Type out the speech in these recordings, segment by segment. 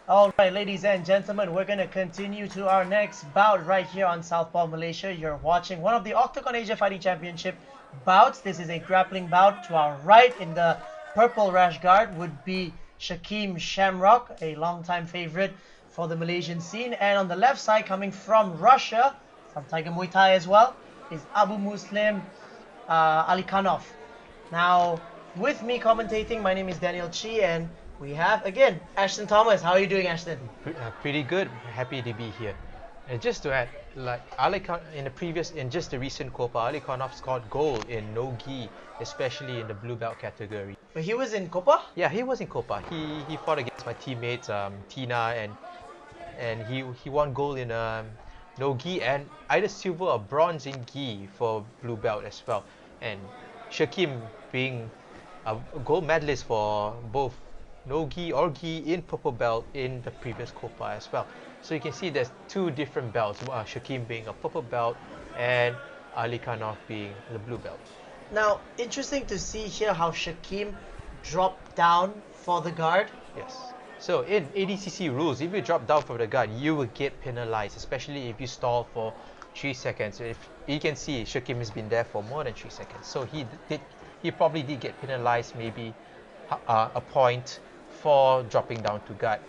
Alright, ladies and gentlemen, we're going to continue to our next bout right here on Southpaw Malaysia. You're watching one of the Octagon Asia Fighting Championship bouts. This is a grappling bout. To our right in the purple rash guard would be Shakim Shamrock, a longtime favorite for the Malaysian scene. And on the left side, coming from Russia, from Tiger Muay Thai as well, is Abu Muslim Alikhanov. Now, with me commentating, my name is Danial Chee, and we have again Eshton Thomas. How are you doing, Eshton? Pretty good. Happy to be here. And just to add, like in just the recent Copa, Alikhanov scored gold in no gi, especially in the blue belt category. But he was in Copa? Yeah, he was in Copa. He fought against my teammates Tina, and he won gold in no gi and either silver or bronze in gi for blue belt as well. And Shakim being a gold medalist for both no gi or gi in purple belt in the previous Copa as well. So you can see there's two different belts, Shakim being a purple belt and Alikhanov being the blue belt. Now, interesting to see here how Shakim dropped down for the guard. Yes. So in ADCC rules, if you drop down for the guard, you will get penalized, especially if you stall for 3 seconds. If you can see, Shakim has been there for more than 3 seconds. So he probably did get penalized, maybe a point for dropping down to guard.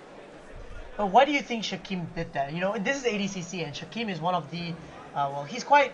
But why do you think Shakim did that? You know, this is ADCC, and Shakim is one of the, he's quite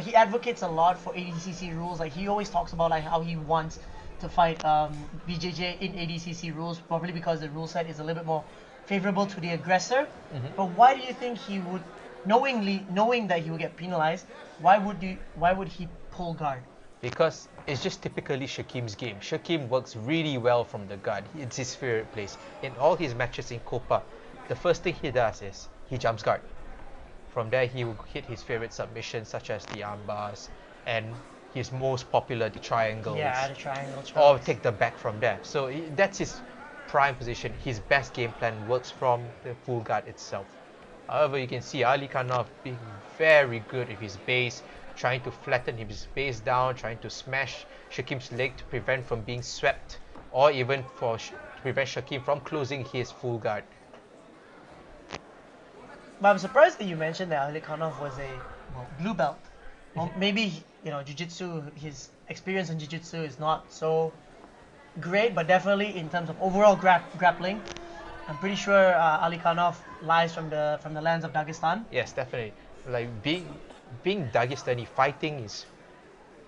he advocates a lot for ADCC rules. Like, he always talks about like how he wants to fight BJJ in ADCC rules, probably because the rule set is a little bit more favorable to the aggressor. Mm-hmm. But why do you think he would, knowing that he would get penalized, why would he pull guard? Because it's just typically Shakim's game. Shakim works really well from the guard. It's his favorite place. In all his matches in Copa, the first thing he does is he jumps guard. From there, he will hit his favorite submissions such as the arm bars and his most popular, the triangles. Yeah, the triangle. Or take the back from there. So that's his prime position. His best game plan works from the full guard itself. However, you can see Alikhanov being very good with his base, trying to flatten his base down, trying to smash Shakim's leg to prevent from being swept, or even to prevent Shakim from closing his full guard. But I'm surprised that you mentioned that Alikhanov was a blue belt. Well, maybe, jiu-jitsu, his experience in jiu-jitsu is not so great, but definitely in terms of overall grappling, I'm pretty sure Alikhanov lies from the lands of Dagestan. Yes, definitely. Like being Dagestani, fighting is,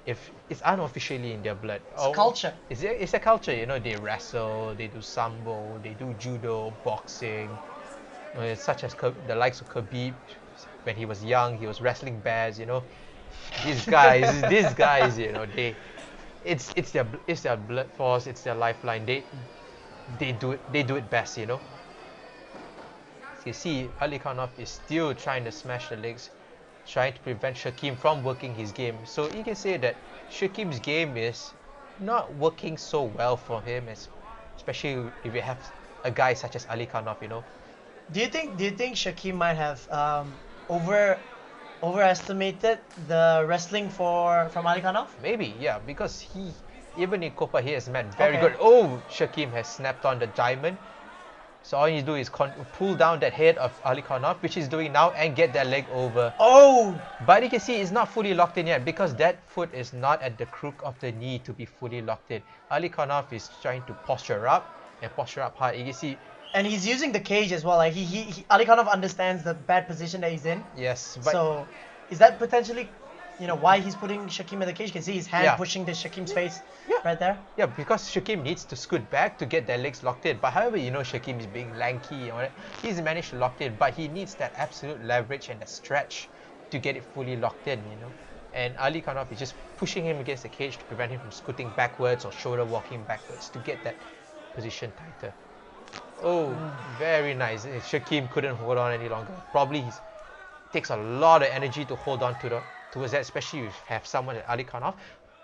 if it's unofficially in their blood. It's culture. It's a culture. They wrestle, they do sambo, they do judo, boxing. Such as the likes of Khabib, when he was young, he was wrestling bears. These guys, it's their blood force, it's their lifeline. They do it best. You see, Alikhanov is still trying to smash the legs, trying to prevent Shakim from working his game. So you can say that Shakim's game is not working so well for him, especially if you have a guy such as Alikhanov. Do you think Shakim might have overestimated the wrestling from Alikhanov? Maybe, yeah, because even in Copa he has met very Okay. good. Oh, Shakim has snapped on the diamond. So all you do is pull down that head of Alikhanov, which he's doing now, and get that leg over. Oh! But you can see it's not fully locked in yet because that foot is not at the crook of the knee to be fully locked in. Alikhanov is trying to posture up and posture up hard. You can see. And he's using the cage as well. Like Alikhanov understands the bad position that he's in. Yes, but So, is that potentially, why he's putting Shakim in the cage? You can see his hand pushing the Shakim's face right there. yeah, because Shakim needs to scoot back to get their legs locked in. But however, Shakim is being lanky and all that. He's managed to lock in, but he needs that absolute leverage and the stretch to get it fully locked in. And Alikhanov is just pushing him against the cage to prevent him from scooting backwards or shoulder walking backwards to get that position tighter. Oh, very nice. Shakim couldn't hold on any longer. Probably it takes a lot of energy to hold on towards that, especially if you have someone like Alikhanov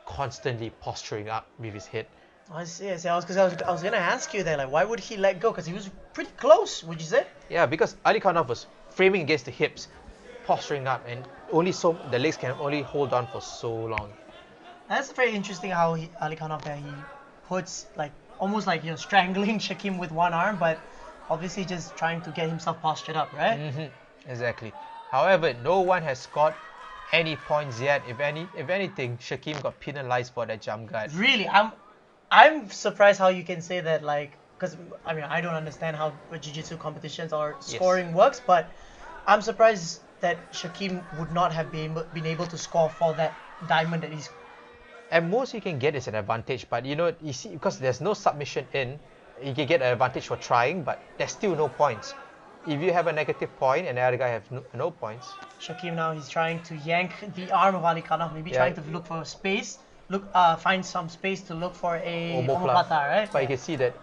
constantly posturing up with his head. I see. I was gonna ask you that, like, why would he let go? Because he was pretty close, would you say? Yeah, because Alikhanov was framing against the hips, posturing up, and the legs can only hold on for so long. That's very interesting how Alikhanov there, he puts like almost like strangling Shakim with one arm, but Obviously just trying to get himself postured up, right? Exactly. However, no one has scored any points yet. If anything, Shakim got penalized for that jump guard. Really, I'm surprised how you can say that, like, because I mean I don't understand how jiu-jitsu competitions or scoring works, but I'm surprised that Shakim would not have been able to score for that diamond that he's. At most you can get is an advantage, but you see, because there's no submission in, you can get an advantage for trying, but there's still no points. If you have a negative point and the other guy has no points. Shakim now, he's trying to yank the arm of Alikhanov, maybe trying to look for space, find some space to look for a omoplata, right? But you can see that,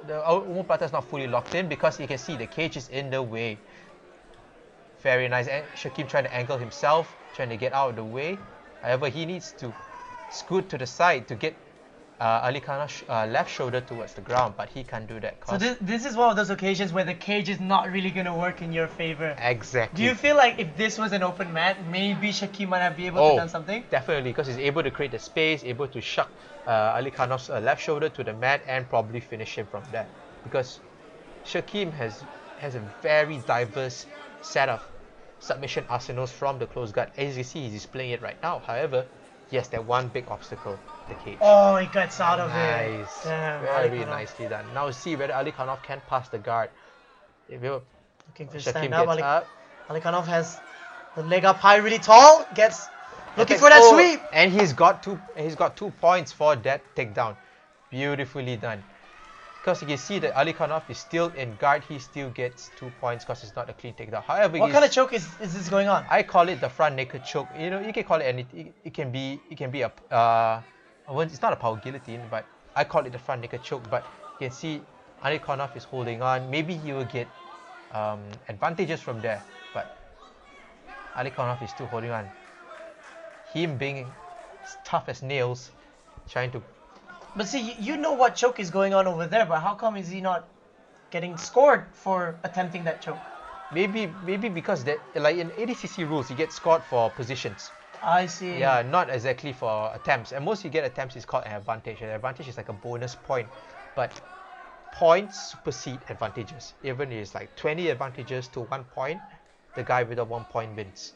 the omoplata is not fully locked in because you can see the cage is in the way. Very nice. And Shakim trying to angle himself, trying to get out of the way. However, he needs to scoot to the side to get Alikhanov's left shoulder towards the ground, but he can't do that. So this is one of those occasions where the cage is not really going to work in your favor. Exactly. Do you feel like if this was an open mat, maybe Shakim might have been able to do something? Definitely, because he's able to create the space, able to shuck Alikhanov's left shoulder to the mat and probably finish him from there. Because Shakim has a very diverse set of submission arsenals from the close guard. As you see, he's displaying it right now. However, he has that one big obstacle, the cage. Oh, he gets out of it. Nice. Damn, Very nicely done. Now see whether Alikhanov can pass the guard. If you looking for Shakim stand up, gets up. Alikhanov has the leg up high, really tall. Gets looking for that sweep. And he's got 2 points for that takedown. Beautifully done. Because you can see that Alikhanov is still in guard, he still gets 2 points because it's not a clean takedown. However, what kind of choke is this going on? I call it the front naked choke. You can call it anything. It can be a it's not a power guillotine, but I call it the front naked choke. But you can see Alikhanov is holding on. Maybe he will get advantages from there, but Alikhanov is still holding on. Him being tough as nails, trying to. But see, you know what choke is going on over there, but how come is he not getting scored for attempting that choke? Maybe because that, like in ADCC rules, you get scored for positions. I see. Yeah, not exactly for attempts. And most you get attempts is called an advantage. An advantage is like a bonus point, but points supersede advantages. Even if it's like 20 advantages to 1 point, the guy with a 1 point wins.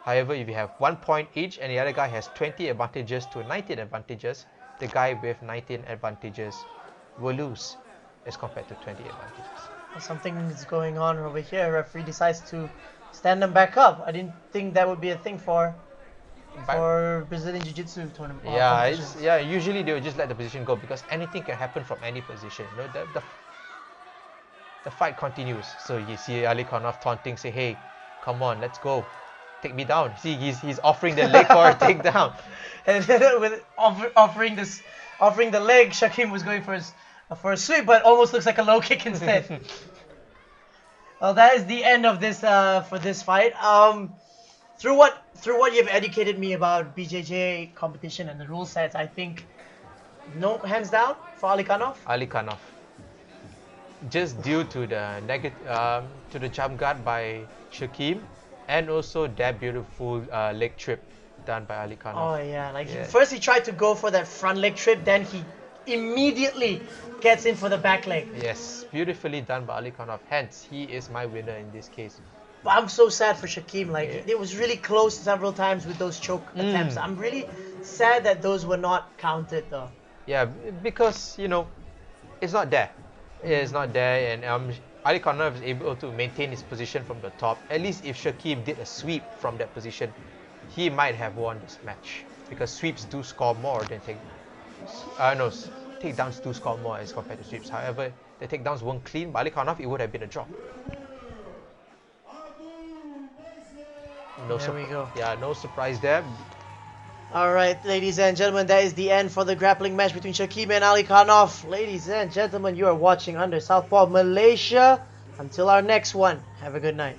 However, if you have 1 point each and the other guy has 20 advantages to 19 advantages, the guy with 19 advantages will lose as compared to 20 advantages. Something is going on over here. Referee decides to stand them back up. I didn't think that would be a thing for Brazilian Jiu-Jitsu tournament. Yeah, usually they will just let the position go because anything can happen from any position. The fight continues. So you see Alikhanov taunting, say, "Hey, come on, let's go. Take me down." See, he's offering the leg for a takedown. And with offering the leg, Shakim was going for a sweep, but almost looks like a low kick instead. Well, that is the end of this for this fight. Through what you've educated me about BJJ competition and the rule sets, I think no hands down for Alikhanov. Alikhanov, just due to the jump guard by Shakim, and also that beautiful leg trip done by Alikhanov. Oh yeah, first he tried to go for that front leg trip, then he immediately gets in for the back leg. Yes, beautifully done by Alikhanov. Hence, he is my winner in this case. But I'm so sad for Shakim. It was really close several times with those choke attempts. I'm really sad that those were not counted though. Yeah, because it's not there. It's not there, and Alikhanov is able to maintain his position from the top. At least if Shakim did a sweep from that position, he might have won this match because sweeps do score more than takedowns do score more as compared to sweeps. However, the takedowns weren't clean. By Alikhanov, it would have been a draw. There we go. Yeah, no surprise there. Alright, ladies and gentlemen, that is the end for the grappling match between Shakim and Alikhanov. Ladies and gentlemen, you are watching Under Southpaw Malaysia. Until our next one, have a good night.